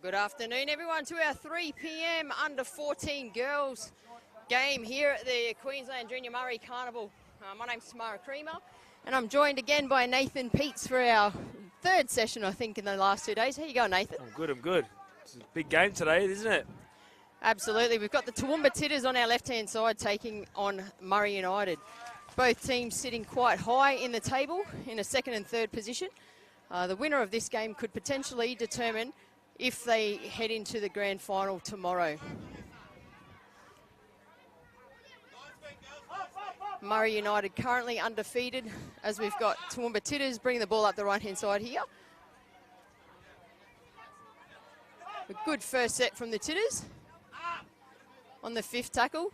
Good afternoon, everyone, to our 3 p.m. under 14 girls game here at the Queensland Junior Murri Carnival. My name's Tamara Creamer, and I'm joined again by Nathan Peets for our third session, I think, in the last 2 days. How you going, Nathan? I'm good. It's a big game today, isn't it? Absolutely. We've got the Toowoomba Tiddas on our left-hand side taking on Murri United. Both teams sitting quite high in the table in a second and third position. The winner of this game could potentially determine if they head into the grand final tomorrow. Murri United currently undefeated, as we've got Toowoomba Tiddas bringing the ball up the right-hand side here. A good first set from the Tiddas on the 5th tackle.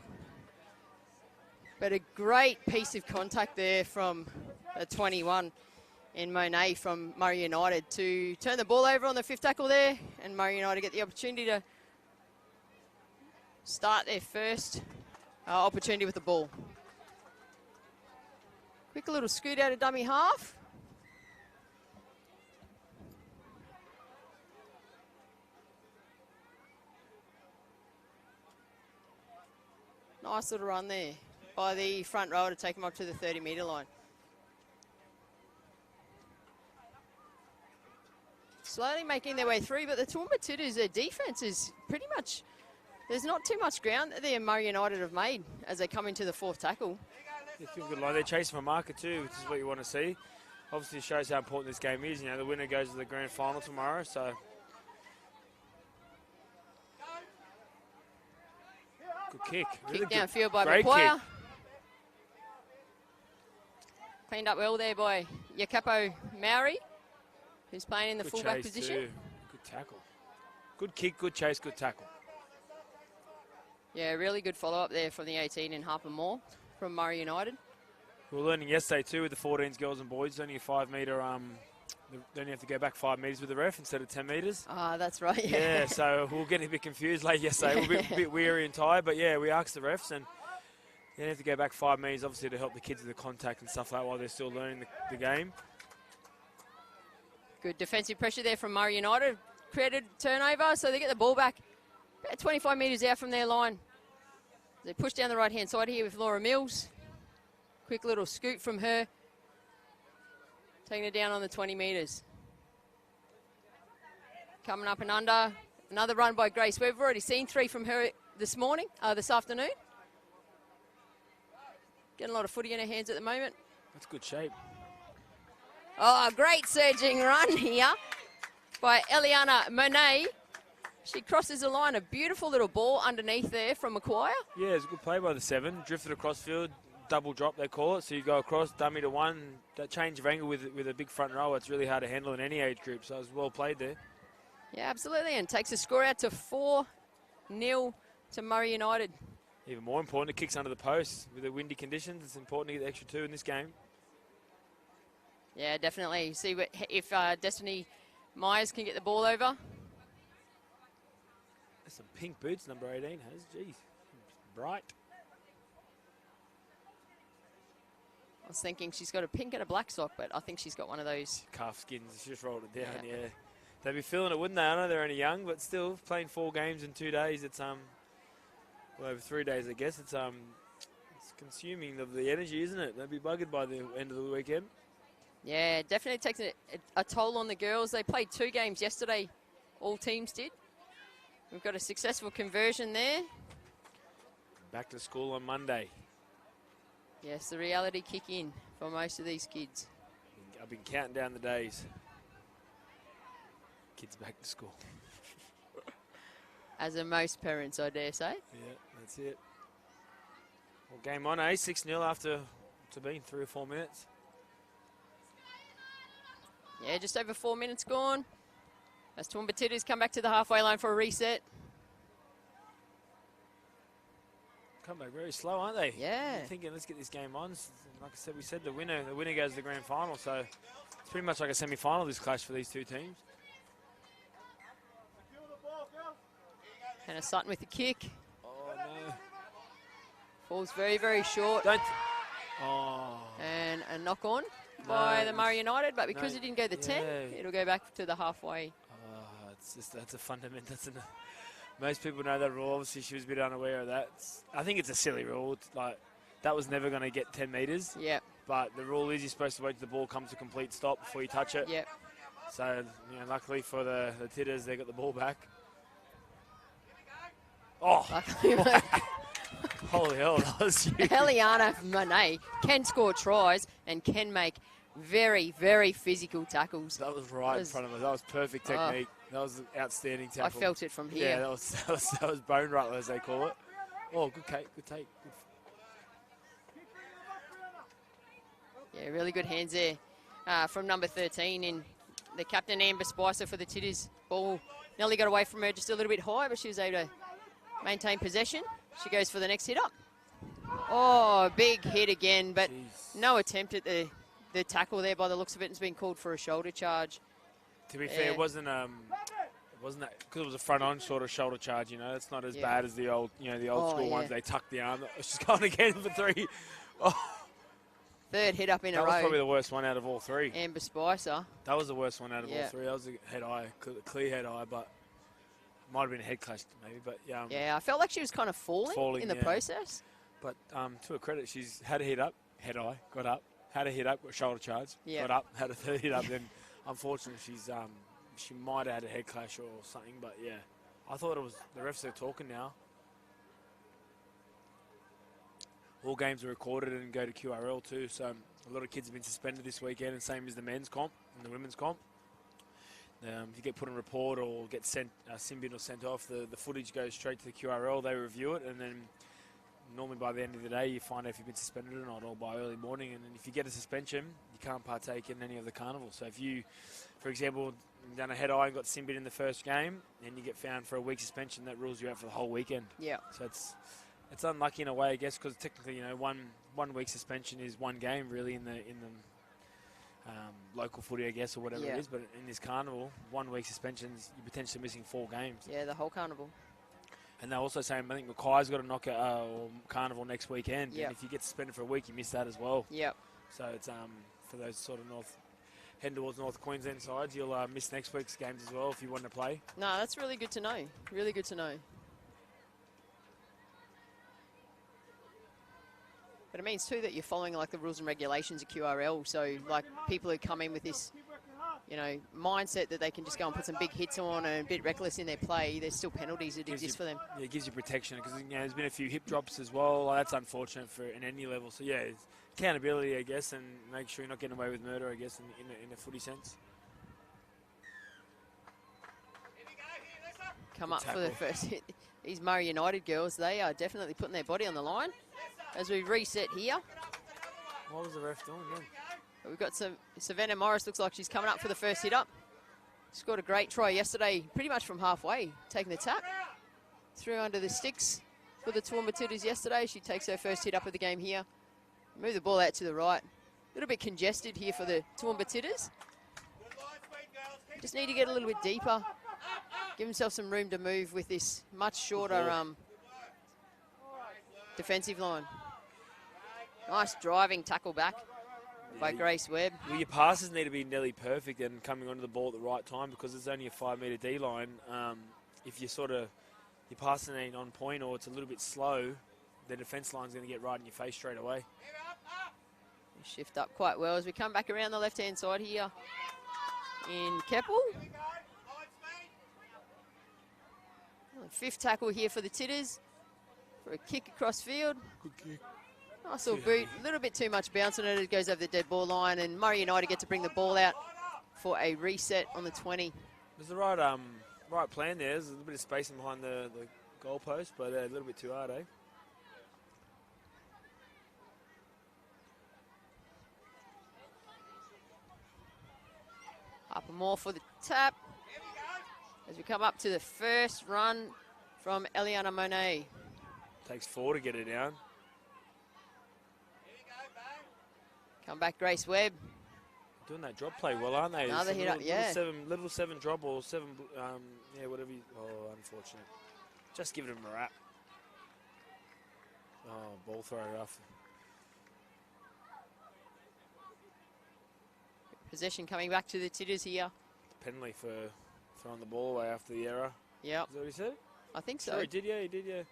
But a great piece of contact there from the 21 in Monet from Murri United to turn the ball over on the 5th tackle there, and Murri United get the opportunity to start their first opportunity with the ball. Quick little scoot out of dummy half. Nice little run there by the front rower to take them up to the 30-metre line. Slowly making their way through, but the Toowoomba Tiddas, their defence is pretty much, there's not too much ground that the Murri United have made as they come into the 4th tackle. It's been good line. They're chasing for marker too, which is what you want to see. Obviously it shows how important this game is. You know, the winner goes to the grand final tomorrow, so. Good kick. Kick downfield by McQuire. Cleaned up well there by Jacopo Murri, who's playing in the fullback position. Too. Good tackle. Good kick, good chase, good tackle. Yeah, really good follow-up there from the 18 in Harper Moore from Murri United. We were learning yesterday too with the 14s girls and boys. It's only a 5-metre, they only have to go back 5 metres with the ref instead of 10 metres. Ah, that's right, yeah. Yeah, so we were getting a bit confused late yesterday. We were a bit weary and tired, but yeah, we asked the refs and they have to go back 5 metres, obviously, to help the kids with the contact and stuff like that while they're still learning the game. Good defensive pressure there from Murri United. Created turnover, so they get the ball back about 25 metres out from their line. They push down the right-hand side here with Laura Mills. Quick little scoot from her. Taking it down on the 20 metres. Coming up and under. Another run by Grace. We've already seen 3 from her this afternoon. Getting a lot of footy in her hands at the moment. That's good shape. Oh, great surging run here by Eliana Monet. She crosses the line. A beautiful little ball underneath there from McQuire. Yeah, it's a good play by the 7. Drifted across field. Double drop, they call it. So you go across, dummy to 1. That change of angle with a big front row, it's really hard to handle in any age group. So it was well played there. Yeah, absolutely. And takes the score out to 4-0 to Murri United. Even more important, it kicks under the post. With the windy conditions, it's important to get the extra 2 in this game. Yeah, definitely. See if Destiny Myers can get the ball over. There's some pink boots, number 18 has. Jeez, bright. I was thinking she's got a pink and a black sock, but I think she's got one of those. Calf skins, she just rolled it down, yeah. They'd be feeling it, wouldn't they? I know they're only young, but still, playing 4 games in 2 days, it's, well, over 3 days, I guess, it's consuming of the energy, isn't it? They'd be buggered by the end of the weekend. Yeah, definitely takes a toll on the girls. They played 2 games yesterday, all teams did. We've got a successful conversion there. Back to school on Monday. Yes, the reality kick in for most of these kids. I've been counting down the days. Kids back to school. As are most parents, I dare say. Yeah, that's it. Well, game on, 6-0 after it's been 3 or 4 minutes. Yeah, just over 4 minutes gone. As Toowoomba Tiddas come back to the halfway line for a reset. Come back very slow, aren't they? Yeah. I'm thinking, let's get this game on. Like I said, we said the winner goes to the grand final, so it's pretty much like a semi-final, this clash for these 2 teams. Hannah Sutton with the kick. Oh, no. Falls very, very short. And a knock on by the Murri United, but because it didn't go the 10, it'll go back to the halfway that's a fundamental. Most people know that rule. Obviously, she was a bit unaware of that. I think it's a silly rule. Like, that was never going to get 10 metres. Yep. But the rule is you're supposed to wait till the ball comes to complete stop before you touch it. Yep. So, luckily for the Tiddas, they got the ball back. Oh, holy hell, that was huge. Eliana Monet can score tries and can make very, very physical tackles. That was right in front of us. That was perfect technique. That was an outstanding tackle. I felt it from here. Yeah, that was bone rattler, as they call it. Oh, good take. Good. Yeah, really good hands there from number 13 in the captain, Amber Spicer, for the Tiddas. Ball nearly got away from her just a little bit high, but she was able to maintain possession. She goes for the next hit up. Oh, big hit again, but no attempt at the tackle there by the looks of it. It's been called for a shoulder charge. To be fair, it wasn't that because it was a front-on sort of shoulder charge. It's not as bad as the old school ones. They tuck the arm. She's going again for 3. Oh. Third hit up in a row. That was probably the worst one out of all 3. Amber Spicer. That was the worst one out of all 3. That was a head-eye, clear head-eye, but might have been a head clash maybe. But yeah, I felt like she was kind of falling in the process. But to her credit, she's had a hit up, head-eye, got up, had a hit up, got shoulder charge, got up, had a third hit up. Then, unfortunately, she might have had a head clash or something. But yeah, I thought it was the refs are talking now. All games are recorded and go to QRL too, so a lot of kids have been suspended this weekend, and same as the men's comp and the women's comp. If you get put on report or get sent, sin-bin or sent off, the footage goes straight to the QRL, they review it, and then normally by the end of the day you find out if you've been suspended or not, or by early morning, and then if you get a suspension, you can't partake in any of the carnival. So if you, for example, done a head-eye and got sin-bin in the first game, and you get found for a week suspension, that rules you out for the whole weekend. Yeah. So it's unlucky in a way, I guess, because technically, 1 week suspension is 1 game really in the local footy, I guess, or whatever it is. But in this carnival, 1 week suspensions, you're potentially missing 4 games. Yeah, the whole carnival. And they're also saying, I think Mackay's got a knockout or carnival next weekend. And if you get suspended for a week, you miss that as well. Yep. So it's for those sort of heading towards North Queensland sides, you'll miss next week's games as well if you want to play. No, that's really good to know. Really good to know. But it means too that you're following like the rules and regulations of QRL. So like people who come in with this, mindset that they can just go and put some big hits on and a bit reckless in their play, there's still penalties that exist for them. Yeah, it gives you protection because there's been a few hip drops as well. That's unfortunate in any level. So yeah, it's accountability, I guess, and make sure you're not getting away with murder, I guess, in a footy sense. Come up for the first hit. These Murri United girls, they are definitely putting their body on the line. As we reset here. What was the ref doing then? We've got Savannah Morris, looks like she's coming up for the first hit up. Scored a great try yesterday, pretty much from halfway, taking the tap. Threw under the sticks for the Toowoomba Tiddas yesterday. She takes her first hit up of the game here. Move the ball out to the right. A little bit congested here for the Toowoomba Tiddas. Just need to get a little bit deeper. Give themselves some room to move with this much shorter defensive line. Nice driving tackle back by Grace Webb. Well, your passes need to be nearly perfect and coming onto the ball at the right time because it's only a 5 metre D line. If your passing ain't on point or it's a little bit slow, the defence line's going to get right in your face straight away. Shift up quite well as we come back around the left-hand side here in Keppel. 5th tackle here for the Tiddas. For a kick across field. Good kick. Nice little boot. A little bit too much bounce on it. It goes over the dead ball line. And Murri United get to bring the ball out for a reset on the 20. There's the right plan there. There's a little bit of spacing behind the goal post, but a little bit too hard, eh? Up and more for the tap. As we come up to the first run from Eliana Monet. Takes 4 to get it down. Come back, Grace Webb. Doing that drop play well, aren't they? Another hit up, yeah. Little 7 drop or 7, whatever you... Oh, unfortunate. Just give it a wrap. Oh, ball throw rough. Possession coming back to the Tiddas here. Penalty for throwing the ball away after the error. Yep. Is that what he said? I think so. Sure, he did, yeah.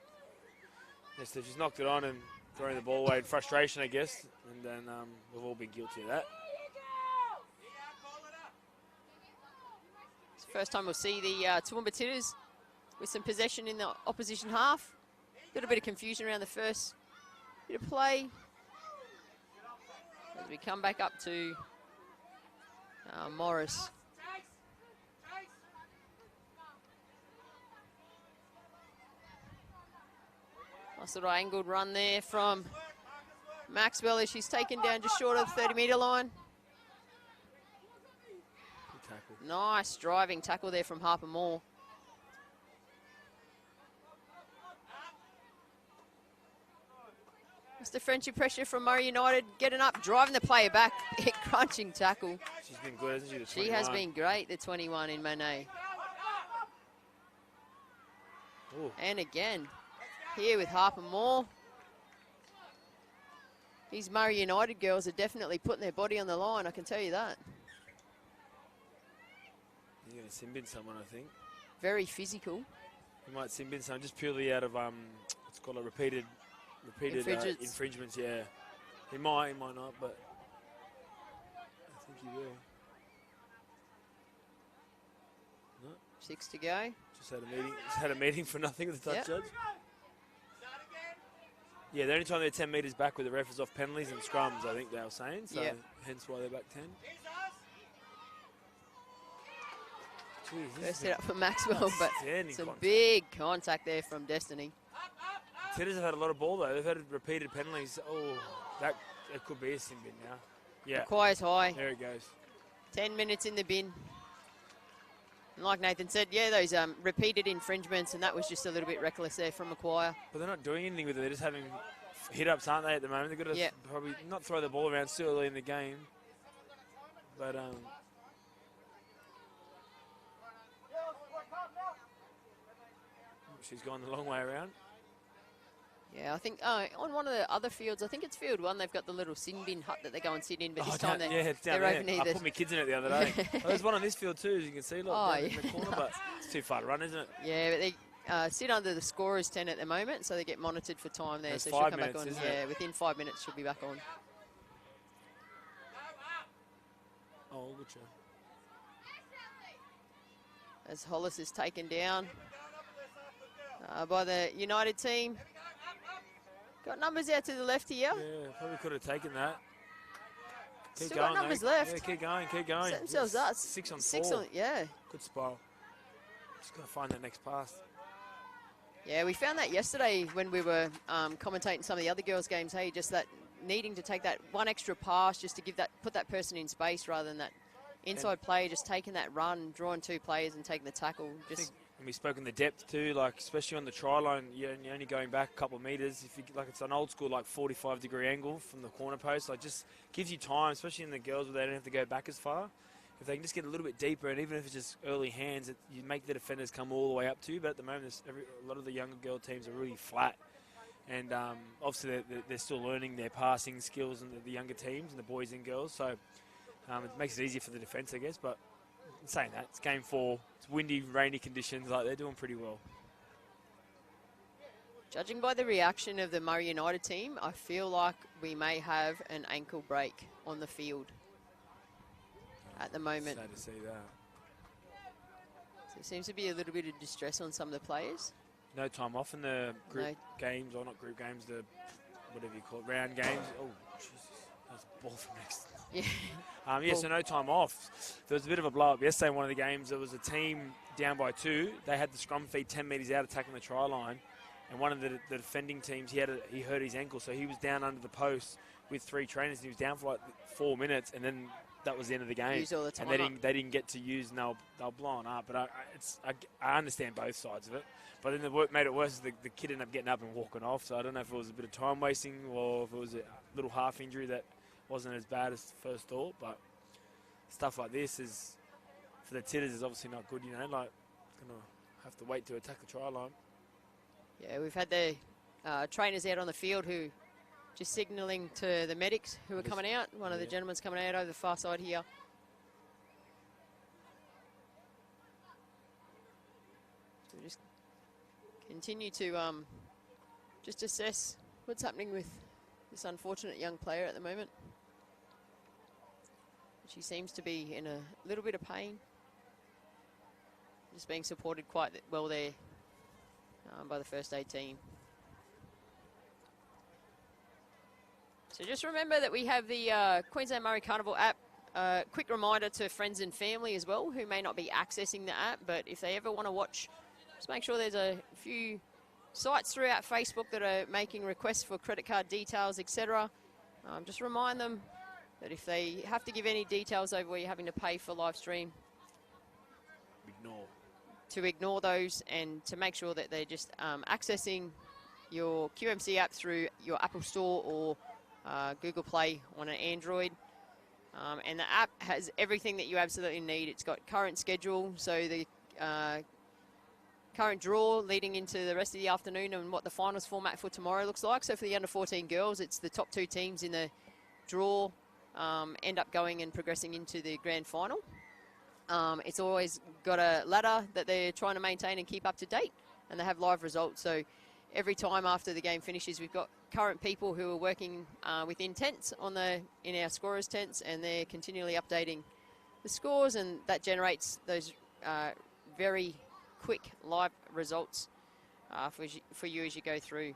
Yes, they've just knocked it on and throwing the ball away in frustration, I guess. And then we've all been guilty of that. It's the first time we'll see the Toowoomba Tiddas with some possession in the opposition half. A little bit of confusion around the first bit of play. As we come back up to Morris. Nice little angled run there from Maxwell as she's taken down just short of the 30-metre line. Good tackle. Nice driving tackle there from Harper Moore. Mr. Friendship pressure from Murri United, getting up, driving the player back, crunching tackle. She's been good, hasn't she? The 21. She has been great, the 21 in Monet. Ooh. And again, here with Harper Moore. These Murri United girls are definitely putting their body on the line, I can tell you that. You're going to sin bin someone, I think. Very physical. You might sin bin someone just purely out of, what's called a repeated infringements, yeah. He might not, but I think he will. No. 6 to go. Just had a meeting for nothing with the touch judge. Yeah, the only time they're 10 metres back with the ref is off penalties and scrums, I think they were saying, so hence why they're back 10. Jeez, First hit up for Maxwell, but some contact. big contact there from Destiny. Tiddas have had a lot of ball though. They've had repeated penalties. Oh, that could be a sin bin now. Yeah. Requires high. There it goes. 10 minutes in the bin. And like Nathan said, yeah, those repeated infringements, and that was just a little bit reckless there from Maguire. But they're not doing anything with it. They're just having hit-ups, aren't they, at the moment? They've got to probably not throw the ball around still early in the game. But, she's gone the long way around. Yeah, I think on one of the other fields, I think it's field 1, they've got the little sin bin hut that they go and sit in, but this time it's down they're there. over near I put my kids in it the other day. There's one on this field too, as you can see, down in the corner, but it's too far to run, isn't it? Yeah, but they sit under the scorer's 10 at the moment, so they get monitored for time there. There's so 5 she'll come minutes, back on. isn't Yeah, it? within 5 minutes she'll be back on. Oh, good job. As Hollis is taken down by the United team. Got numbers out to the left here. Yeah, probably could have taken that. Keep Still going, got numbers though. left. Yeah, keep going. Set themselves up. 6 on 6 4. on, yeah. Good spiral. Just got to find that next pass. Yeah, we found that yesterday when we were commentating some of the other girls' games. Hey, just that needing to take that one extra pass just to put that person in space rather than that inside player just taking that run, drawing 2 players and taking the tackle. And we spoke in the depth too, like especially on the try line, you're only going back a couple of metres. If you like, it's an old school like 45-degree angle from the corner post. Like just gives you time, especially in the girls where they don't have to go back as far. If they can just get a little bit deeper, and even if it's just early hands, you make the defenders come all the way up to you. But at the moment, a lot of the younger girl teams are really flat, and obviously they're still learning their passing skills, and the younger teams and the boys and girls. So it makes it easier for the defence, I guess. But in saying that, it's game 4. It's windy, rainy conditions. Like they're doing pretty well. Judging by the reaction of the Murri United team, I feel like we may have an ankle break on the field at the moment. Sad to see that. So there seems to be a little bit of distress on some of the players. No time off in the group games, or not group games, the whatever you call it, round games. Oh, Jesus, that's a ball from next. Yeah. So no time off. There was a bit of a blow-up yesterday in one of the games. There was a team down by 2. They had the scrum feed 10 metres out attacking the try line. And one of the defending teams, he hurt his ankle, so he was down under the post with 3 trainers. And he was down for like 4 minutes, and then that was the end of the game. Used all the time and they didn't get to use, and they were blowing up. But I understand both sides of it. But then the work made it worse. The kid ended up getting up and walking off. So I don't know if it was a bit of time wasting or if it was a little half injury that wasn't as bad as first thought. But stuff like this is, for the Tiddas, is obviously not good. You know, like gonna have to wait to attack the try line. Yeah, we've had the trainers out on the field who just signalling to the medics who are coming out. One of the gentlemen's coming out over the far side here. continue to just assess what's happening with this unfortunate young player at the moment. She seems to be in a little bit of pain. Just being supported quite well there by the first aid team. So just remember that we have the Queensland Murri Carnival app. Quick reminder to friends and family as well who may not be accessing the app, but if they ever want to watch, just make sure there's a few sites throughout Facebook that are making requests for credit card details, etc. Just remind them that if they have to give any details over where you're having to pay for live stream, ignore those, and to make sure that they're just accessing your QMC app through your Apple Store or Google Play on an Android. And the app has everything that you absolutely need. It's got current schedule, so the current draw leading into the rest of the afternoon and what the finals format for tomorrow looks like. So for the under-14 girls, it's the top 2 teams in the draw end up going and progressing into the grand final. It's always got a ladder that they're trying to maintain and keep up to date, and they have live results. So every time after the game finishes, we've got current people who are working within tents in our scorers tents, and they're continually updating the scores, and that generates those very quick live results for you as you go through.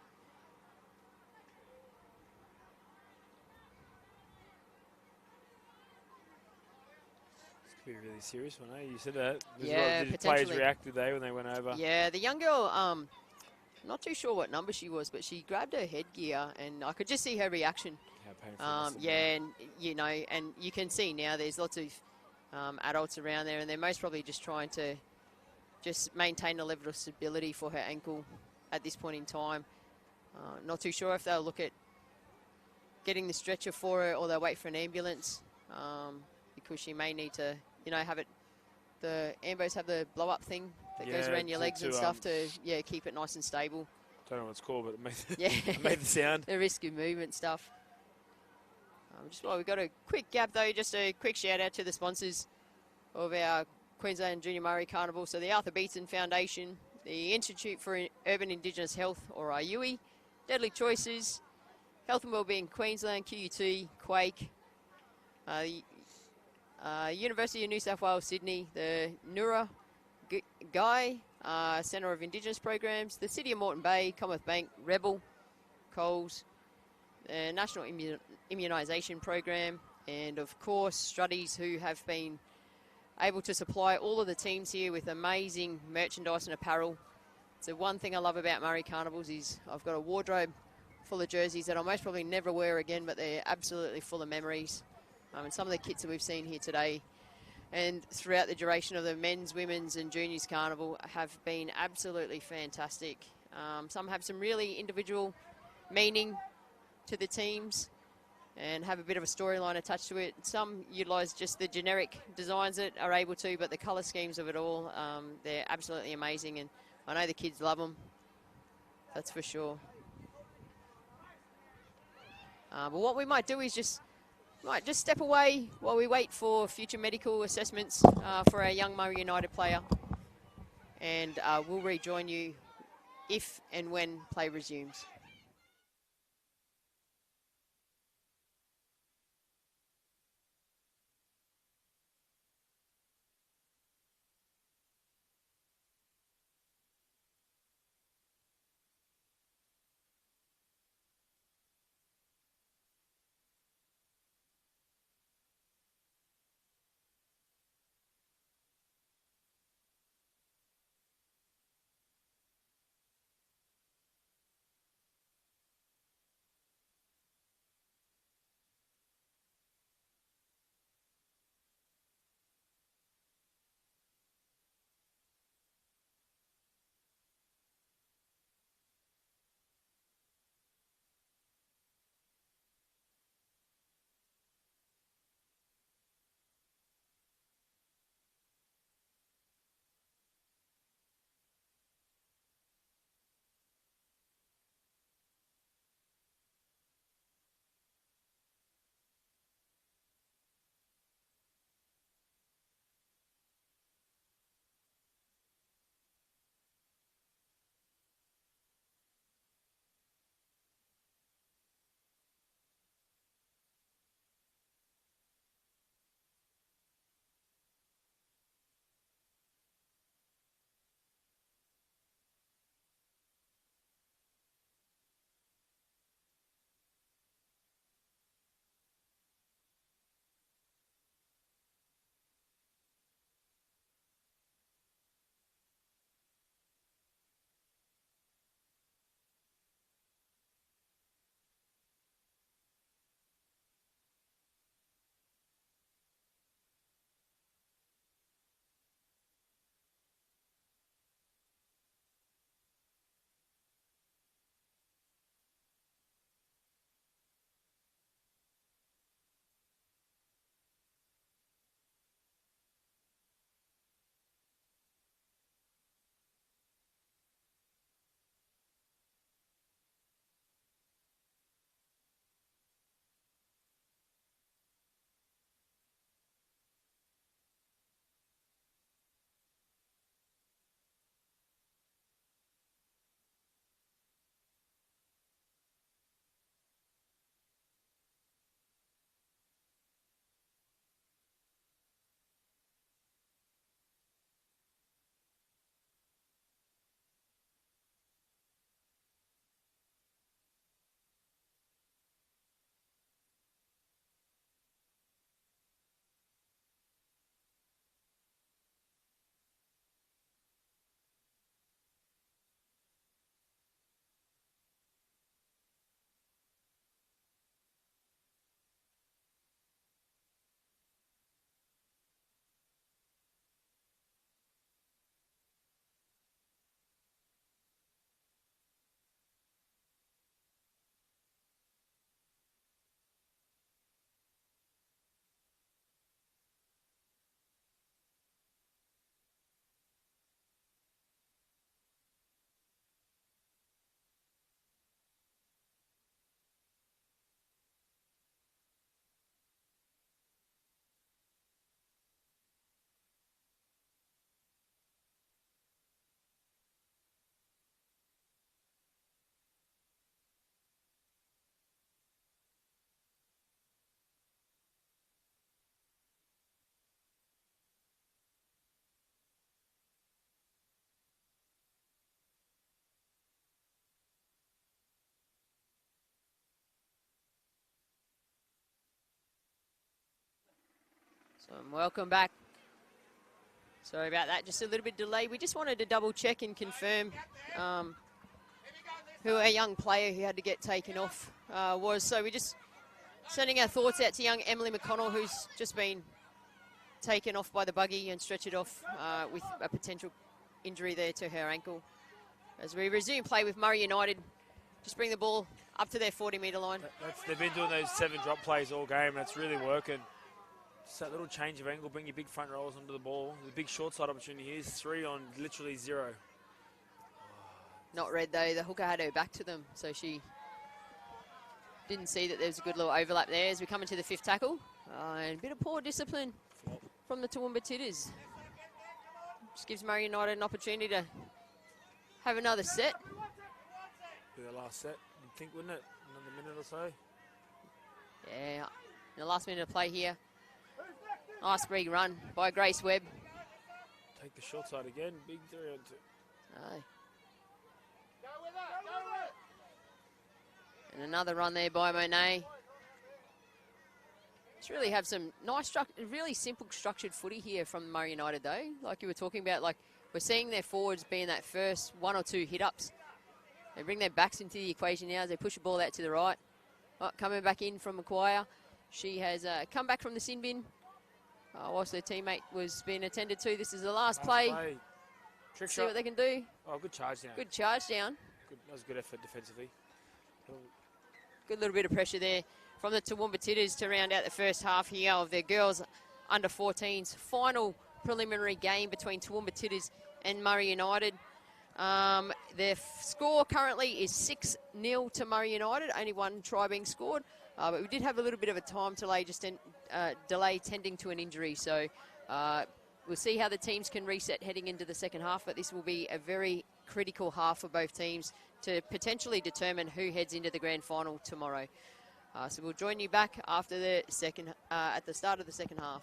Be a really serious one, eh? You said that. Yeah, did potentially. Players react today when they went over? Yeah, the young girl, not too sure what number she was, but she grabbed her headgear, and I could just see her reaction. How painful. Yeah, and and you can see now there's lots of adults around there, and they're most probably just trying to just maintain a level of stability for her ankle at this point in time. Not too sure if they'll look at getting the stretcher for her, or they'll wait for an ambulance, because she may need to, have it. The ambos have the blow-up thing that goes around your legs and stuff to keep it nice and stable. Don't know what it's called, but it made the sound. The risk of movement stuff. Just while we've got a quick gap though, just a quick shout out to the sponsors of our Queensland Junior Murri Carnival. So the Arthur Beetson Foundation, the Institute for Urban Indigenous Health, or IUI, Deadly Choices, Health and Wellbeing Queensland, QUT, Quake, University of New South Wales, Sydney, the Nura Guy Centre of Indigenous Programs, the City of Moreton Bay, Commonwealth Bank, Rebel, Coles, the National Immunisation Program, and of course Struddies, who have been able to supply all of the teams here with amazing merchandise and apparel. So one thing I love about Murri Carnivals is I've got a wardrobe full of jerseys that I'll most probably never wear again, but they're absolutely full of memories. And some of the kits that we've seen here today and throughout the duration of the men's, women's and juniors carnival have been absolutely fantastic. Some have some really individual meaning to the teams and have a bit of a storyline attached to it. Some utilise just the generic designs that are able to, but the colour schemes of it all, they're absolutely amazing, and I know the kids love them, that's for sure. But what we might do is just step away while we wait for future medical assessments for our young Murri United player, and we'll rejoin you if and when play resumes. So welcome back. Sorry about that, just a little bit delayed. We just wanted to double check and confirm who our young player who had to get taken off was. So we're just sending our thoughts out to young Emily McConnell, who's just been taken off by the buggy and stretchered off with a potential injury there to her ankle. As we resume play with Murri United, just bring the ball up to their 40-metre line. They've been doing those 7 drop plays all game. That's really working. Just that little change of angle, bring your big front rollers onto the ball. The big short side opportunity here is 3 on literally 0. Not red though, the hooker had her back to them, so she didn't see that there was a good little overlap there as we come into the 5th tackle. And a bit of poor discipline from the Toowoomba Tiddas. Just gives Murri United an opportunity to have another set. Be the last set, you'd think, wouldn't it? Another minute or so. Yeah, in the last minute of play here. Nice big run by Grace Webb. Take the short side again, big 3 on 2. Aye. And another run there by Monet. Just really have some nice, really simple structured footy here from Murri United though. Like you were talking about, like we're seeing their forwards being that first 1 or 2 hit-ups. They bring their backs into the equation now as they push the ball out to the right. Oh, coming back in from Maguire. She has come back from the sin bin whilst her teammate was being attended to. This is the last play. Trick See shot. what they can do. Oh, good charge down. Good charge down. That was good effort defensively. Good little bit of pressure there from the Toowoomba Tiddas to round out the first half here of their girls under 14's final preliminary game between Toowoomba Tiddas and Murri United. Their score currently is 6-0 to Murri United, only 1 try being scored. But we did have a little bit of a time delay, delay tending to an injury. So we'll see how the teams can reset heading into the second half. But this will be a very critical half for both teams to potentially determine who heads into the grand final tomorrow. So we'll join you back after the at the start of the second half.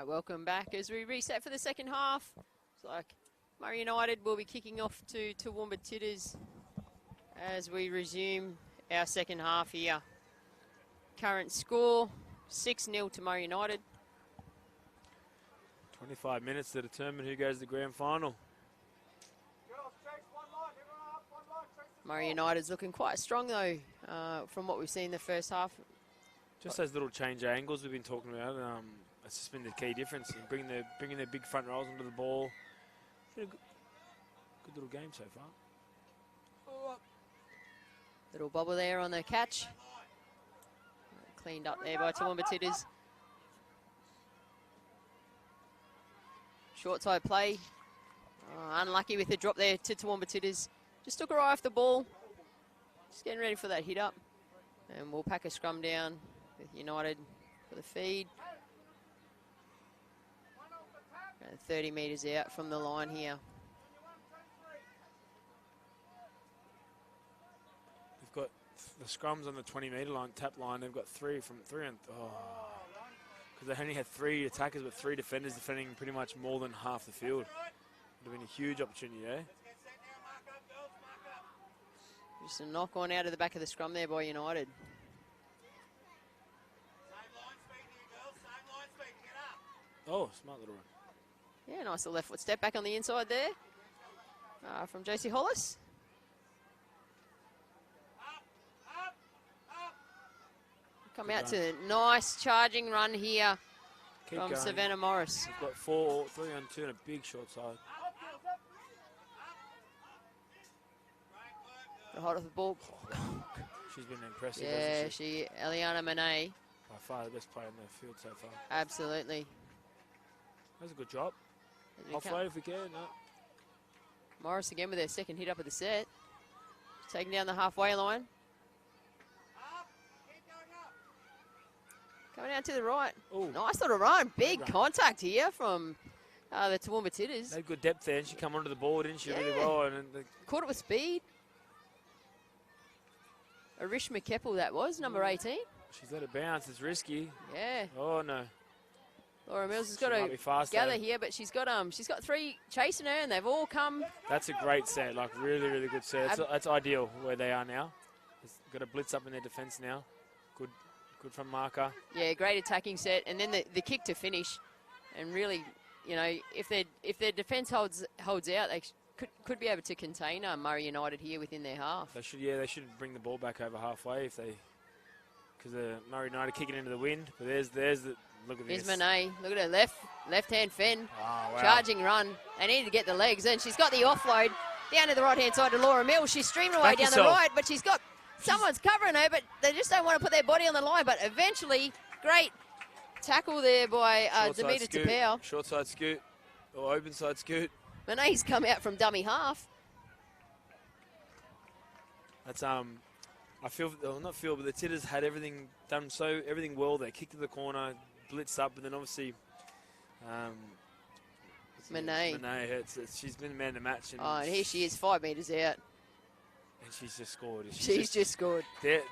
Right, welcome back as we reset for the second half. It's like Murri United will be kicking off to Toowoomba Tiddas as we resume our second half here. Current score, 6-0 to Murri United. 25 minutes to determine who goes to the grand final. Murri United's looking quite strong though, from what we've seen in the first half. Just those little change angles we've been talking about. That's just been the key difference in bringing their big front rows onto the ball. Been a good little game so far. Little bobble there on the catch. Cleaned up there by Toowoomba Tiddas. Short side play. Unlucky with the drop there to Toowoomba Tiddas. Just took her eye off the ball. Just getting ready for that hit up. And we'll pack a scrum down with United for the feed. Around 30 metres out from the line here. They've got the scrums on the 20-metre line, tap line. They've got three and because they only had 3 attackers but 3 defenders defending pretty much more than half the field. Would have been a huge opportunity there. Just a knock on out of the back of the scrum there by United. Oh, smart little run. Yeah, nice little left foot step back on the inside there from JC Hollis. Come out to a nice charging run here from going. Savannah Morris. We've got 4, 3 on 2 and a big short side. Hold off the ball. She's been impressive, Yeah, hasn't she? Eliana Monet. By far the best player in the field so far. Absolutely. That was a good job. As we Halfway if we can. No. Morris again with their second hit up of the set. Taking down the halfway line. Coming out to the right. Ooh. Nice little run. Big run. contact here from the Toowoomba Tiddas. They had good depth there, and she come onto the ball, didn't she? Yeah. Really well. And Caught it with speed. Arishma Keppel that was, number 18. she's let it bounce. It's risky. Yeah. Oh, no. Laura Mills has She got might to be fast, gather though. here, but she's got 3 chasing her, and they've all come. That's a great set. Like, really, really good set. That's ideal where they are now. It's got a blitz up in their defence now. Good from marker. Yeah, great attacking set, and then the kick to finish, and really, you know, if their defence holds out, they could be able to contain Murri United here within their half. They should bring the ball back over halfway if they, because the Murri United kicking into the wind. But there's the look at Here's this. Monet. Look at her left-hand fend, Oh, wow. charging run. They need to get the legs, and she's got the offload down to the right-hand side to Laura Mills. She's streaming away Back down yourself. the right, but someone's covering her, but they just don't want to put their body on the line. But eventually, great tackle there by Demeter Tapau. Short side scoot or open side scoot. Monet's come out from dummy half. That's I feel, well, not feel, but the Tiddas had everything well. They kicked to the corner, blitzed up, and then obviously Monet. She's been man of the match. And here she is, 5 metres out. And she's just scored. She's just scored.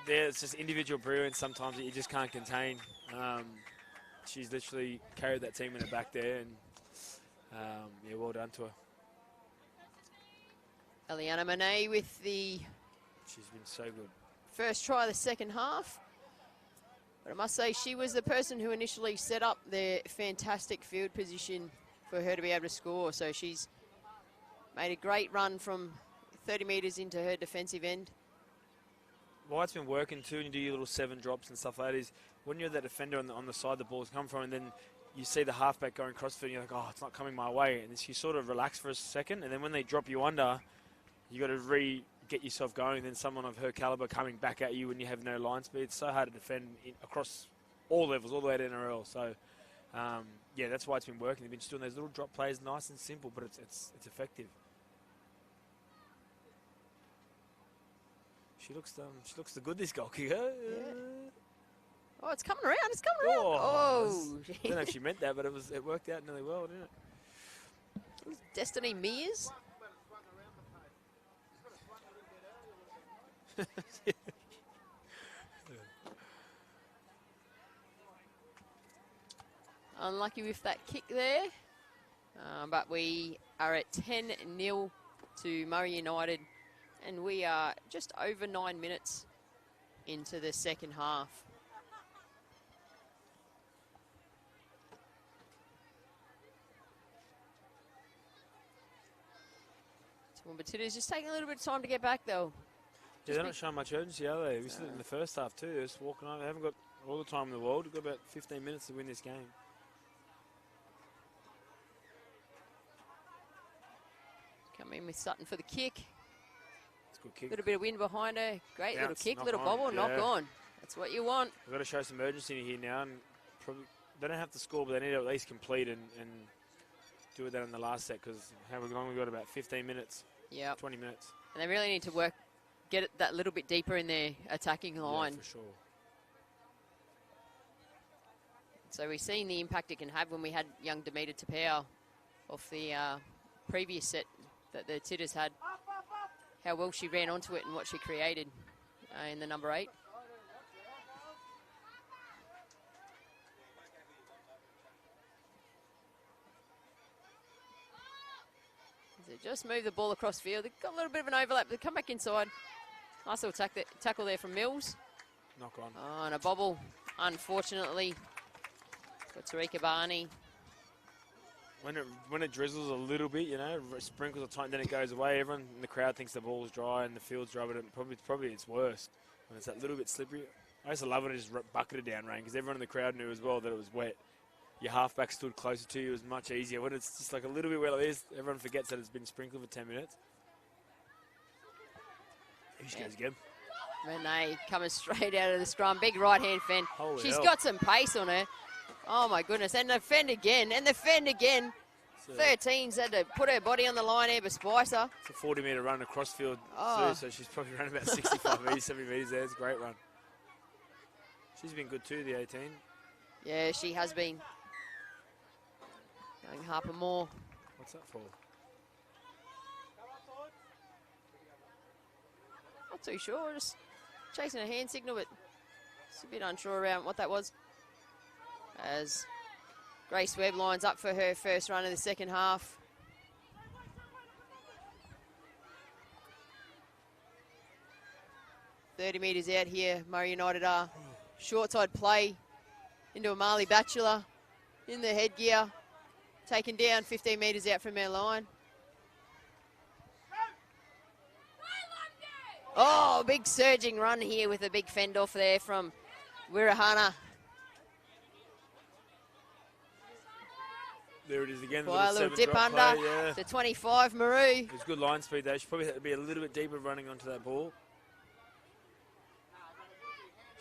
There's just individual brilliance sometimes that you just can't contain. She's literally carried that team in the back there, and yeah, well done to her. Eliana Monet with the She's been so good. first try of the second half. But I must say, she was the person who initially set up their fantastic field position for her to be able to score. So she's made a great run from 30 metres into her defensive end. Why it's been working too, and you do your little 7 drops and stuff like that, is when you're that defender on the side the ball's come from, and then you see the halfback going crossfield, and you're like, oh, it's not coming my way. And then you sort of relax for a second, and then when they drop you under, you got to get yourself going, and then someone of her calibre coming back at you when you have no line speed. It's so hard to defend across all levels, all the way to NRL. So, yeah, that's why it's been working. They've been just doing those little drop plays, nice and simple, but it's effective. She looks the good, this goal kicker. Yeah. Oh, it's coming around. It's coming around. Oh. I don't know if she meant that, but it worked out really well, didn't it? Destiny Mears. unlucky with that kick there. But we are at 10-0 to Murri United, and we are just over 9 minutes into the second half. Toowoomba Tiddas just taking a little bit of time to get back, though. Yeah, they're not showing much urgency, are they? We saw it in the first half too. They're just walking on. They haven't got all the time in the world. They've got about 15 minutes to win this game. Come in with Sutton for the kick. It's a good kick. Little bit of wind behind her. Great Bounce, little kick, knock little on, bobble, yeah. knock on. That's what you want. We've got to show some urgency here now, and probably they don't have to score, but they need to at least complete and do that in the last set, because how long we've got? About 15 minutes. Yeah. 20 minutes. And they really need to get it that little bit deeper in their attacking line. Yeah, for sure. So we've seen the impact it can have when we had young Demeter Tapau off the previous set that the Tiddas had. How well she ran onto it and what she created in the number 8. So just move the ball across field. They've got a little bit of an overlap. They come back inside. Nice little tackle there from Mills. Knock on. Oh, and a bobble, unfortunately, for Tarika Barney. When it drizzles a little bit, you know, sprinkles of time, then it goes away. Everyone in the crowd thinks the ball's dry and the field's dry, but probably it's worse when it's that little bit slippery. I used to love when it just bucketed down rain, because everyone in the crowd knew as well that it was wet. Your halfback stood closer to you, it was much easier. When it's just like a little bit wet like this, everyone forgets that it's been sprinkled for 10 minutes. Here she goes again. Renee coming straight out of the scrum. Big right-hand fend. Holy She's hell. got some pace on her. Oh, my goodness. And the fend again. And the fend again. So 13's had to put her body on the line here, but Spicer. it's a 40-metre run across field, Oh. so she's probably run about 65 metres, 70 metres there. It's a great run. She's been good too, the 18. Yeah, she has been. Going Harper Moore. What's that for? Not too sure. Just chasing a hand signal, but just a bit unsure around what that was. As Grace Webb lines up for her first run of the second half. $30 metres out here, Murri United are. Short side play into a Marley Bachelor in the headgear. Taken down 15 metres out from our line. Oh, big surging run here with a big fend off there from Wirahana. There it is again. Quite a little dip drop under play, yeah. to 25, Murri. It was good line speed though. She probably had to be a little bit deeper running onto that ball.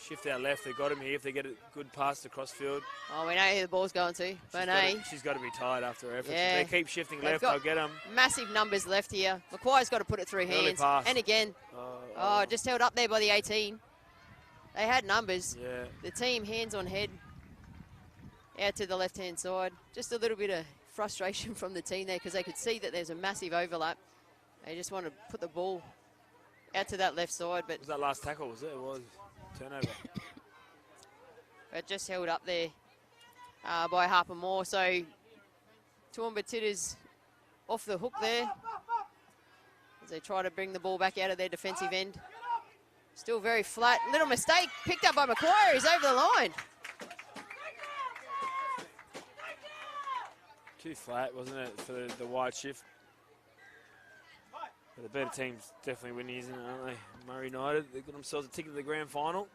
Shift out left. They got him here. If they get a good pass across field, Oh, we know who the ball's going to. Bonet. she's got to be tired after her efforts. Yeah. If they keep shifting They've left, got they'll get them. Massive numbers left here. McQuire's got to put it through Early hands. pass. And again, oh, just held up there by the 18. They had numbers. Yeah. The team hands on head out to the left-hand side. Just a little bit of frustration from the team there, because they could see that there's a massive overlap. They just want to put the ball out to that left side, but Was that last tackle? Was it? It was turnover. but just held up there by Harper Moore. So Toowoomba Tiddas off the hook there as they try to bring the ball back out of their defensive end. Still very flat. Little mistake picked up by McQuire. He's over the line. Too flat, wasn't it, for the wide shift? But the better team's definitely winning, isn't it, aren't they? Murri United, they've got themselves a ticket to the grand final.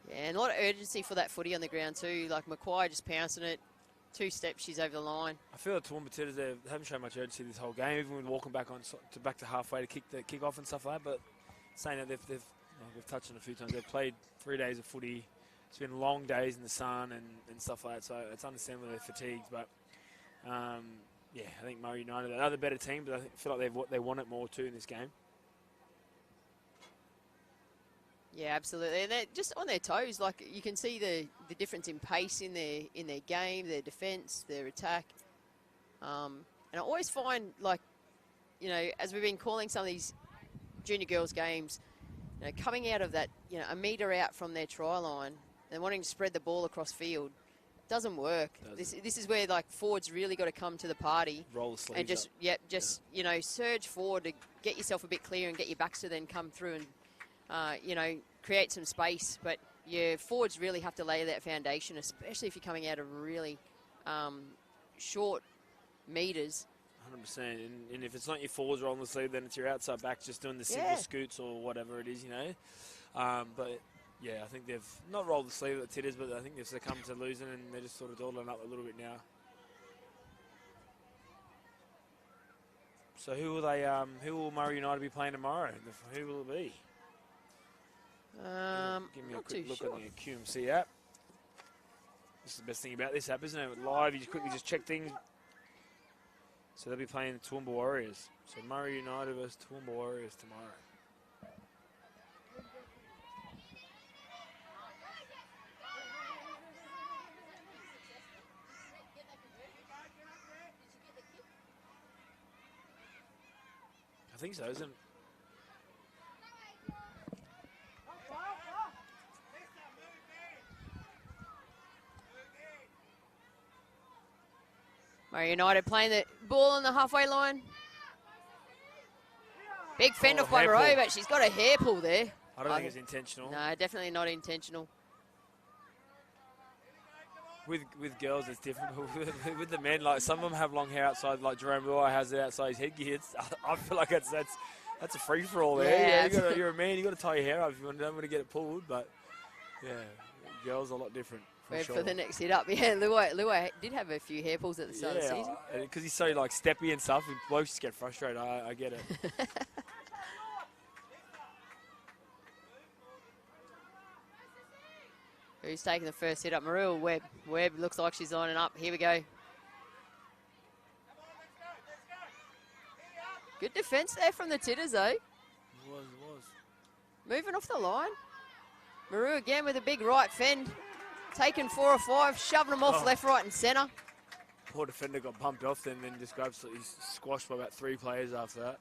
Yeah, and a lot of urgency for that footy on the ground too. Like McQuire just pouncing it. 2 steps, she's over the line. I feel like Toowoomba Tiddas, they haven't shown much urgency this whole game, even with walking back back to halfway to kick off and stuff like that. But saying that we've touched on it a few times. They've played 3 days of footy. It's been long days in the sun and stuff like that. So it's understandable they're fatigued. But yeah, I think Murri United, they're the better team, but I feel like they want it more too in this game. Yeah, absolutely. And they're just on their toes. Like you can see the difference in pace in their game, their defence, their attack. And I always find, like, you know, as we've been calling some of these junior girls games, you know, coming out of that, you know, a metre out from their try line and wanting to spread the ball across field, Doesn't work. This is where like forwards really got to come to the party. Roll the sleeves and just up. you know, surge forward to get yourself a bit clear and get your backs to then come through and you know, create some space. But your forwards really have to lay that foundation, especially if you're coming out of really short meters. 100%. And if it's not your forwards rolling the sleeve, then it's your outside backs just doing the simple scoots or whatever it is, you know. But yeah, I think they've not rolled the sleeve at the Tiddas, but I think they've succumbed to losing, and they're just sort of dawdling up a little bit now. So who will Murri United be playing tomorrow? Who will it be? Give me a quick look on the QMC app. This is the best thing about this app, isn't it? Live, you just quickly just check things. So they'll be playing the Toowoomba Warriors. So Murri United versus Toowoomba Warriors tomorrow. I think so, isn't it? Murri United playing the ball on the halfway line. Big fend off by Murri, but she's got a hair pull there. I don't think it's intentional. No, definitely not intentional. With girls, it's different. But with the men, like some of them have long hair outside, like Jerome Luai has it outside his headgear. I feel like that's a free for all there. Yeah, you're a man. You got to tie your hair up if you don't want to get it pulled. But yeah, girls are a lot different. Wait for the next hit up. Yeah, Luai did have a few hair pulls at the start of the season. Because he's so like steppy and stuff, and blokes just get frustrated. I get it. Who's taking the first hit up? Murri or Webb? Webb looks like she's lining up. Here we go. Good defence there from the Tiddas, though. It was. Moving off the line. Murri again with a big right fend. Taking 4 or 5, shoving them off left, right and centre. Poor defender got bumped off then just got absolutely squashed by about 3 players after that.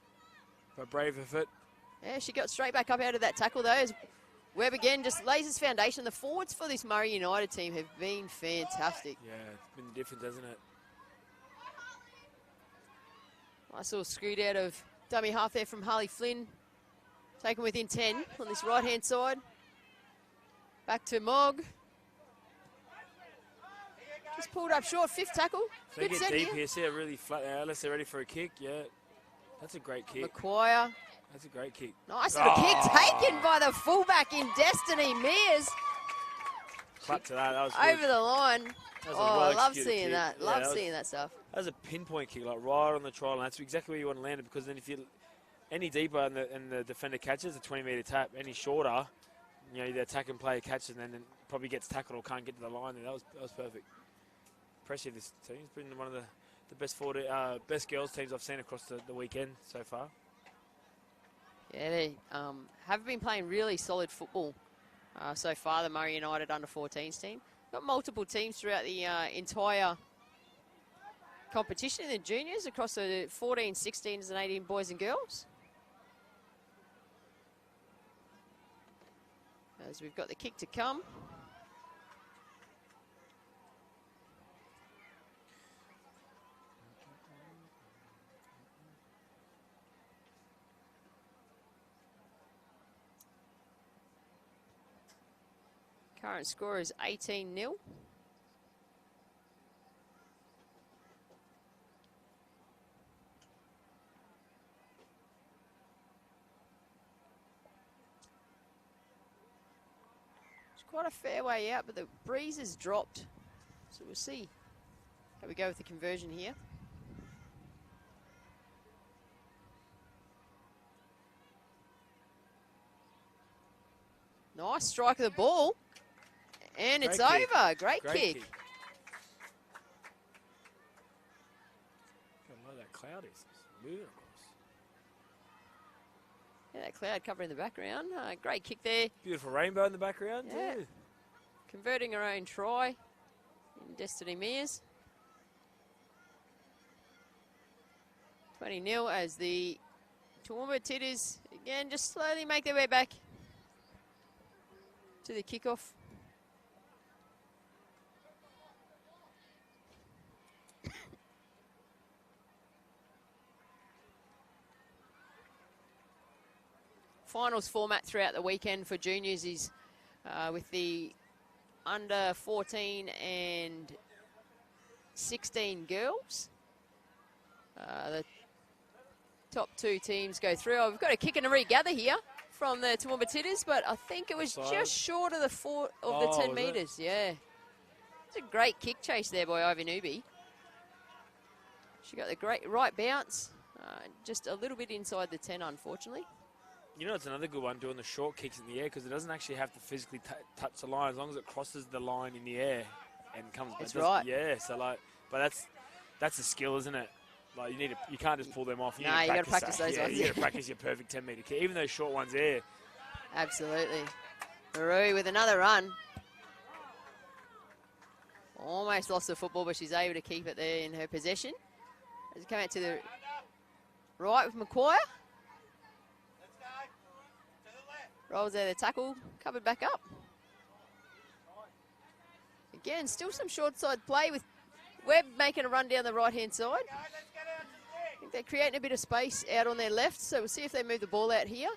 But brave effort. Yeah, she got straight back up out of that tackle, though. As Webb again just lays his foundation. The forwards for this Murri United team have been fantastic. Yeah, it's been the difference, hasn't it? Nice little screwed out of dummy half there from Harley Flynn. Taken within 10 on this right-hand side. Back to Mogg. Just pulled up short, 5th tackle. They Good get deep here. See, they're really flat there, unless they're ready for a kick. Yeah, that's a great kick. McQuire. That's a great kick. Nice little kick taken by the fullback in Destiny Mears. Clap to that. That was over good. the line. I love seeing kick. that. Yeah, Love seeing that stuff. That was a pinpoint kick, like right on the try line. That's exactly where you want to land it, because then if you any deeper and the defender catches a 20-metre tap, any shorter, you know, the attacking player catches and then probably gets tackled or can't get to the line. That was perfect. Impressive, this team. It's been one of the best girls teams I've seen across the weekend so far. Yeah, they have been playing really solid football so far, the Murri United under-14s team. Got multiple teams throughout the entire competition in the juniors across the 14, 16s and 18 boys and girls. As we've got the kick to come. Current score is 18-0. It's quite a fair way out, but the breeze has dropped. So we'll see how we go with the conversion here. Nice strike of the ball. And it's over. Great kick. Look that cloud is moving across. Yeah, that cloud covering the background. Great kick there. Beautiful rainbow in the background too. Converting her own try in Destiny Mears. 20-0 as the Toowoomba Tiddas again just slowly make their way back to the kickoff. finals format throughout the weekend for juniors is with the under 14 and 16 girls. The top 2 teams go through. Oh, we've got a kick and a regather here from the Toowoomba Tiddas, but I think it was just short of the 10 metres. Yeah. It's a great kick chase there by Ivanubi. She got the great right bounce, just a little bit inside the 10, unfortunately. You know, it's another good one, doing the short kicks in the air, because it doesn't actually have to physically touch the line as long as it crosses the line in the air and comes back. That's right. Yeah, so like, but that's a skill, isn't it? Like, you can't just pull them off. No, you got to practice those ones. You got to practice your perfect 10-metre kick, even those short ones there. Absolutely. Murri with another run. Almost lost the football, but she's able to keep it there in her possession. As it come out to the right with Maguire. Rolls out the tackle, covered back up. Again, still some short side play with Webb making a run down the right-hand side. I think they're creating a bit of space out on their left, so we'll see if they move the ball out here.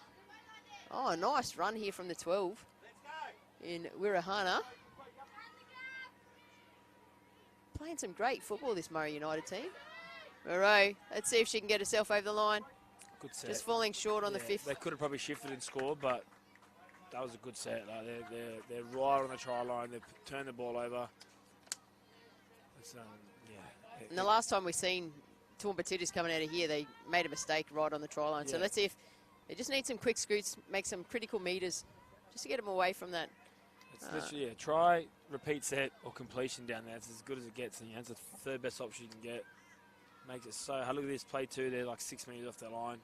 Oh, a nice run here from the 12 in Wirahana. Playing some great football, this Murri United team. Murri, let's see if she can get herself over the line. Good set. Just falling short on the 5th. They could have probably shifted and scored, but that was a good set. Like they're right on the try line. They've turned the ball over. It's, yeah. And the last time we've seen Toowoomba Tiddas coming out of here, they made a mistake right on the try line. Yeah. So let's see if they just need some quick scoots, make some critical meters, just to get them away from that. It's literally, try, repeat set, or completion down there. It's as good as it gets. And, it's the third best option you can get. Makes it so hard. Look at this play too. They're like 6 meters off their line.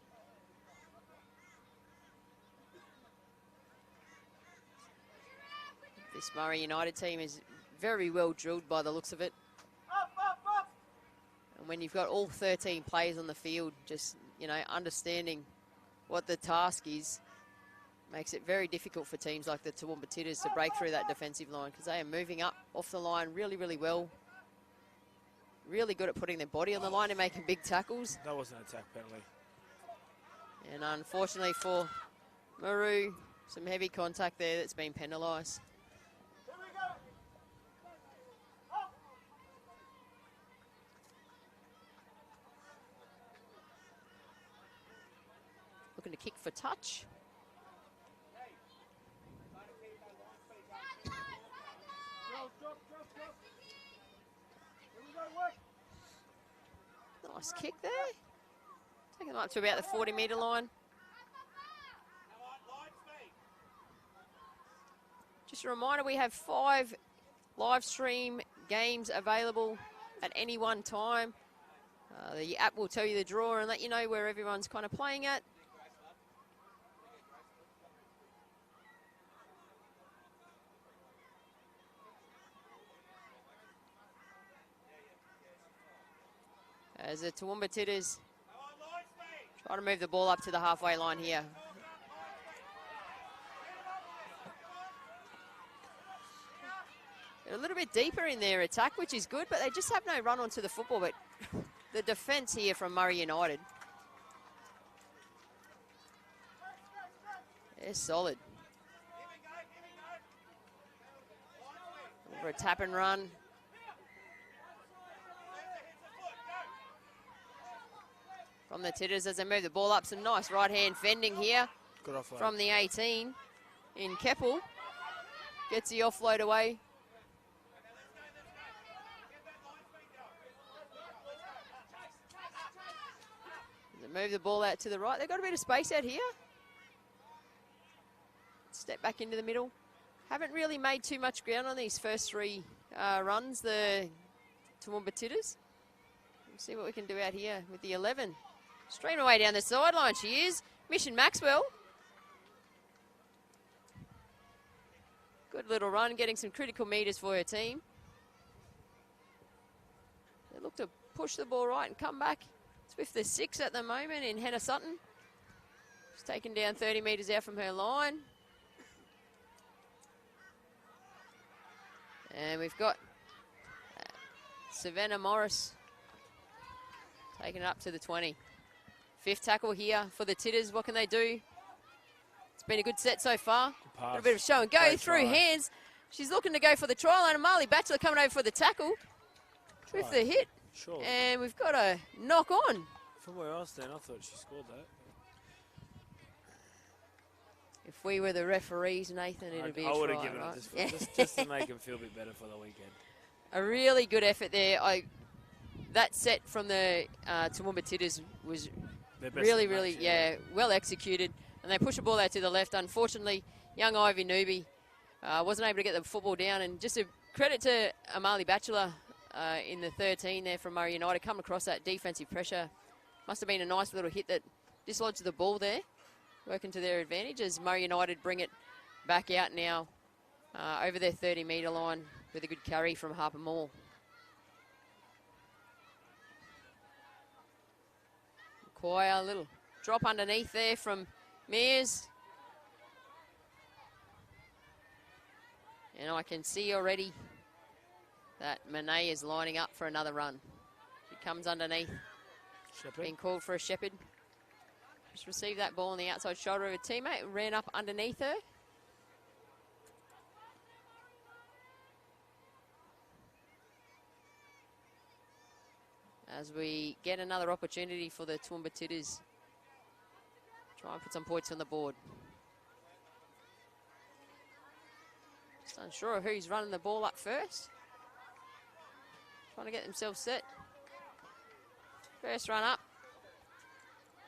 This Murri United team is very well drilled by the looks of it. And when you've got all 13 players on the field, just, understanding what the task is, makes it very difficult for teams like the Toowoomba Tiddas to break through that defensive line, because they are moving up off the line really, really well. Really good at putting their body on the line and making big tackles. That wasn't an attack penalty. And unfortunately for Murri, some heavy contact there that's been penalised. Looking to kick for touch. Nice kick there. Taking them up to about the 40-metre line. Just a reminder, we have 5 live stream games available at any one time. The app will tell you the draw and let you know where everyone's kind of playing at. As the Toowoomba Tiddas try to move the ball up to the halfway line here. They're a little bit deeper in their attack, which is good, but they just have no run onto the football. But the defence here from Murri United, they're solid. Over a tap and run. From the Tiddas as they move the ball up. Some nice right-hand fending here from the 18 in Keppel. Gets the offload away. They move the ball out to the right. They've got a bit of space out here. Step back into the middle. Haven't really made too much ground on these first 3 runs, the Toowoomba Tiddas. Let's see what we can do out here with the 11. Stream away down the sideline, she is. Mission Maxwell. Good little run, getting some critical metres for her team. They look to push the ball right and come back. It's with the 6 at the moment in Hannah Sutton. She's taken down 30 metres out from her line. And we've got Savannah Morris taking it up to the 20. 5th tackle here for the Tiddas. What can they do? It's been a good set so far. Pass. A bit of show and go Great through try. hands. She's looking to go for the try line, and Marley Batchelor coming over for the tackle with the hit. Sure. And we've got a knock on. From where I stand, I thought she scored that. If we were the referees, Nathan, it would be a I would have try, given right? it just to make them feel a bit better for the weekend. A really good effort there. That set from the Toowoomba Tiddas was really, well executed. And they pushed the ball out to the left. Unfortunately, young Ivy Newby wasn't able to get the football down. And just a credit to Amali Batchelor in the 13 there from Murri United, come across that defensive pressure. Must have been a nice little hit that dislodged the ball there, working to their advantage as Murri United bring it back out now over their 30-metre line with a good carry from Harper Moore. Quite a little drop underneath there from Mears. And I can see already that Monet is lining up for another run. She comes underneath, being called for a shepherd. Just received that ball on the outside shoulder of a teammate, ran up underneath her. As we get another opportunity for the Toowoomba Tiddas. Try and put some points on the board. Just unsure of who's running the ball up first. Trying to get themselves set. First run up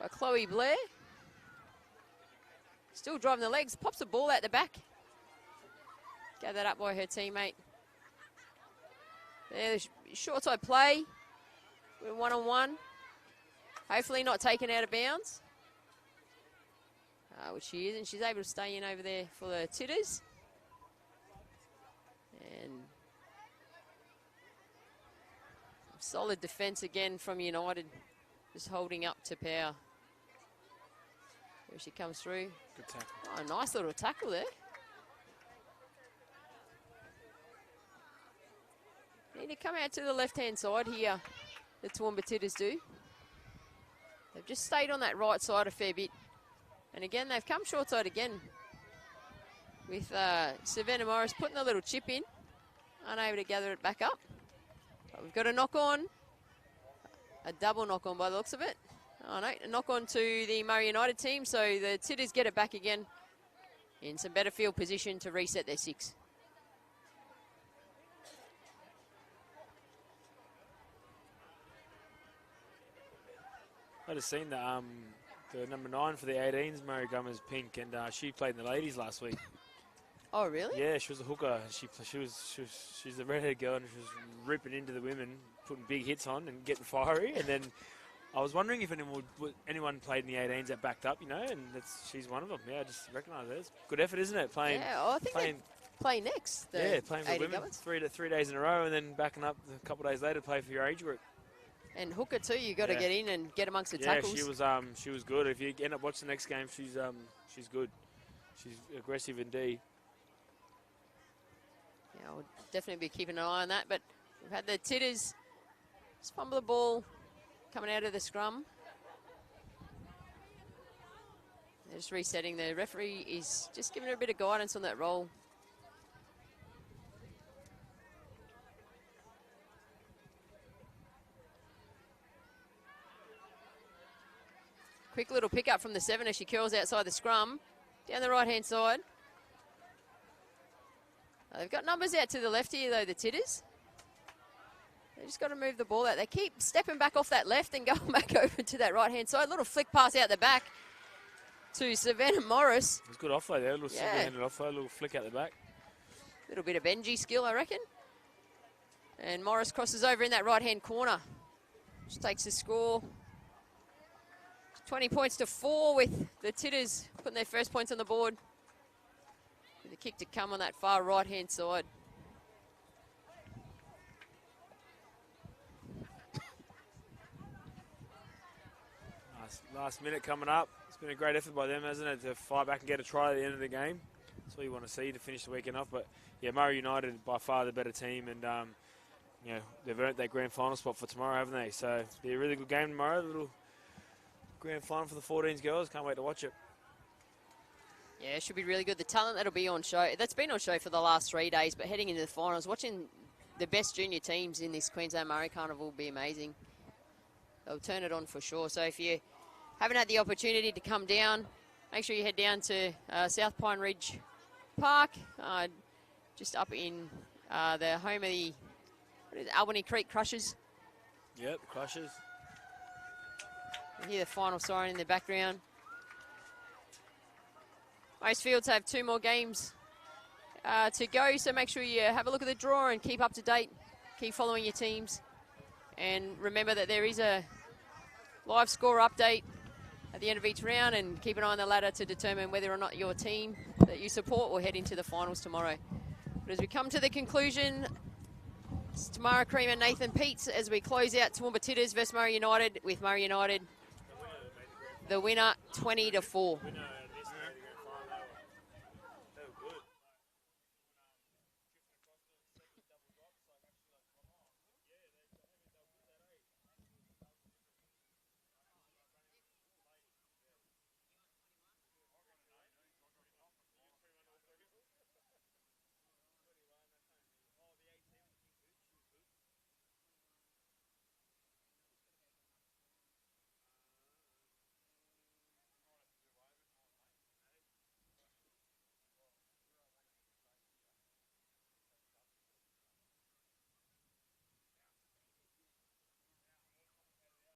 by Chloe Blair. Still driving the legs, pops the ball out the back. Gathered up by her teammate. There, the short side play. We're one-on-one. Hopefully not taken out of bounds. Which she is, and she's able to stay in over there for the Tiddas. And solid defence again from United. Just holding up to power. There she comes through. Good tackle. Oh, nice little tackle there. Need to come out to the left-hand side here. The Toowoomba Tiddas do. They've just stayed on that right side a fair bit. And again, they've come short side again. With Savannah Morris putting a little chip in. Unable to gather it back up. But we've got a knock on. A double knock on by the looks of it. Oh no, a knock on to the Murri United team. So the Tiddas get it back again in some better field position to reset their 6. I just seen the number 9 for the 18s, Murray Gummers, pink, and she played in the ladies last week. Oh really? Yeah, she was a hooker. She's a redhead girl, and she was ripping into the women, putting big hits on and getting fiery. And then I was wondering if anyone played in the 18s that backed up, you know, and she's one of them. Yeah, I just recognise it. It's good effort, isn't it? Playing. Yeah, I think they play next. Yeah, playing for women 3 days in a row, and then backing up a couple of days later to play for your age group. And hooker too, you got to get in and get amongst the tackles. Yeah, she was good. If you end up watching the next game, she's good. She's aggressive indeed. Yeah, I'll definitely be keeping an eye on that. But we've had the Tiddas just fumble the ball coming out of the scrum. They're just resetting. The referee is just giving her a bit of guidance on that roll. Quick little pick up from the 7 as she curls outside the scrum. Down the right-hand side. They've got numbers out to the left here, though, the Tiddas. They just got to move the ball out. They keep stepping back off that left and going back over to that right-hand side. Little flick pass out the back to Savannah Morris. It was good offload there. A little single-handed offload, a little flick out the back. Little bit of Benji skill, I reckon. And Morris crosses over in that right-hand corner. Just takes the score. 20 points to 4 with the Tiddas putting their first points on the board. With a kick to come on that far right-hand side. Nice. Last minute coming up. It's been a great effort by them, hasn't it, to fight back and get a try at the end of the game. That's all you want to see to finish the weekend off. But, yeah, Murri United by far the better team. And, you know, they've earned that grand final spot for tomorrow, haven't they? So, it'll be a really good game tomorrow. A little grand final for the 14s girls. Can't wait to watch it. Yeah, it should be really good. The talent that'll be on show, that's been on show for the last 3 days, but heading into the finals, watching the best junior teams in this Queensland Murri Carnival will be amazing. They'll turn it on for sure. So if you haven't had the opportunity to come down, make sure you head down to South Pine Ridge Park, just up in the home of the Albany Creek Crushers. Yep, Crushers. You hear the final siren in the background. Most fields have 2 more games to go, so make sure you have a look at the draw and keep up to date. Keep following your teams. And remember that there is a live score update at the end of each round, and keep an eye on the ladder to determine whether or not your team that you support will head into the finals tomorrow. But as we come to the conclusion, it's Tamara Cream and Nathan Peets as we close out Toowoomba Tiddas versus Murri United, with Murri United the winner 20-4.